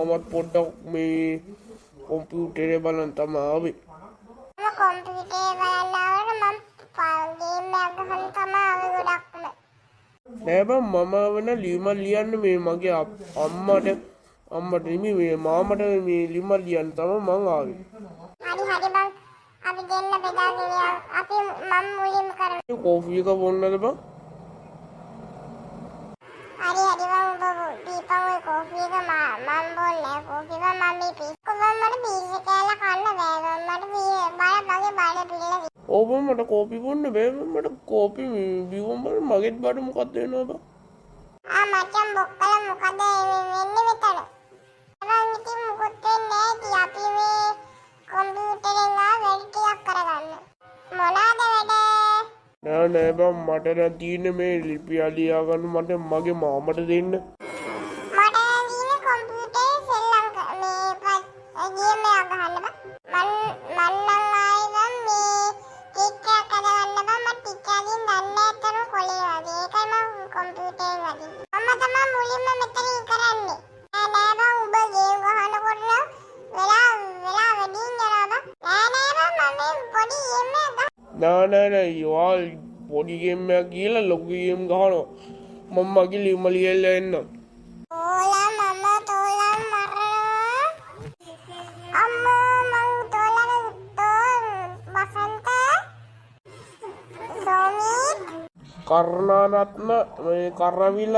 මමත් පොඩ්ඩක් මේ කොම්පියුටරේ බලන් තමයි ආවේ. කොම්පියුටරේ බලන්න ආවම මම ගේම් එකක් ගහන්න තමයි ආවේ ගොඩක්ම. නෑ බං මම වෙන ලියුමක් ලියන්න මේ මගේ අම්මට නෙමෙයි මේ මාමට මේ ලියුමක් ලියන්න තමයි මං ආවේ. හරි බං අපි දෙන්න බෙදාගෙන අපි මම මුලින්ම කරමු. කෝෆි එක බොන්නද බං? හරි බං ඔබ දීපන් ඔය කෝෆි එක මම බොන්නේ කෝෆි එක මම මේ පිස්කෝ මට පීස් එක කන්න බෑ මට මගේ බඩ පිරලා. ඔව් බං මට කෝපි බොන්න බෑ මට කෝපි බිව්වම මගෙත් බඩ මොකක්ද වෙනවද බං? මචං බොක්කල මොකද වෙන්නේ මෙතන? මම ඉතින් මොකද වෙන්නේ අපි මේ කොම්පියුටරෙන් වැඩ ටිකක් කරගන්න. මොනවාද වැඩ? නෑ බං මට නම් තියෙන්නේ මේ ලිපිය ලියා ගන්න මට මගේ මාමට දෙන්න. මට තියෙන්නේ කොම්පියුටරේ සෙල්ලම් මේ ගේම් එකක් ගහන්න බං. මම නම් ආයෙත් මේ ටිකක් කරගන්න බං මම ටිකකින් දන්නේ නැතන කොලේ වගේ. ඒකයි මම කොම්පියුටරේ වදින්නේ. මම තමයි මුලින්ම මෙතනින් කරන්නේ. නෑ බං ඔබ ගේම් ගහනකොට වෙලා වැඩි ඉන්නවා බං. නෑ බං මම පොඩි ගේම් එකක් නෑ යාල් පොඩි ගේම් එකක් කියලා ලොකු ගේම් ගහනවා. මම මගේ ලියුම ලියලා එන්නම්. තෝලා මම තෝලා මරනවා. අම්මා මං තෝලා වසන්ත සෝමිත් කර්ණාරත්න මේ කරවිල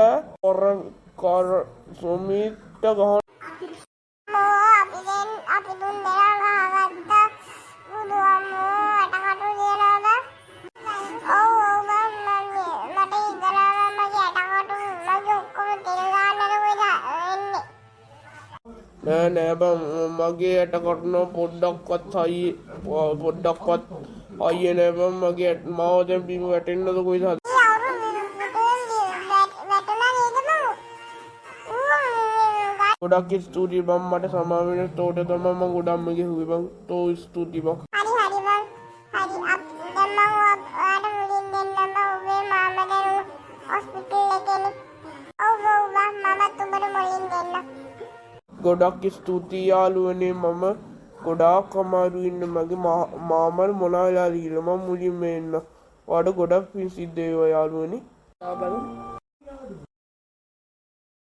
සොමිට ගහන අපි දුන් දෙනා ගහගත්ත බුදු අම්මෝ අටකටු දිනනද? ඔව් මට ඉඳලා මගේ අටකටු මගේ ඔක්කොම තෙල් ගන්නද එන්නේ. නෑ බං මගේ ඇටකටන පොඩ්ඩක්වත් අයියේ නෑ බං මගේ මාව දැන් බිම වැටෙන්නද කොයිද? ගොඩක් ස්තුතියි බං මට සමා වෙන තෝට තමයි මම ගොඩක්ම ගෙහුවේ බං. තෝ ස්තුතියි බං. හරි බං. හරි දැන් මම ඔයාලට මුලින් දෙන්නම් ඔබේ මාමා දැන් හොස්පිටල් එකේ. ඔව් මමත් උඹට මුලින් දෙන්නම්. ගොඩක් ස්තුතියි යාළුවනේ මම ගොඩාක් අමාරු ඉන්න මගේ මාමල් මොනවා වෙලාද කියලා මම මුලින්ම එන්න. ඔයාලට ගොඩක් පිං සිද්ධ වේවා යාළුවනේ. ආ බලමු.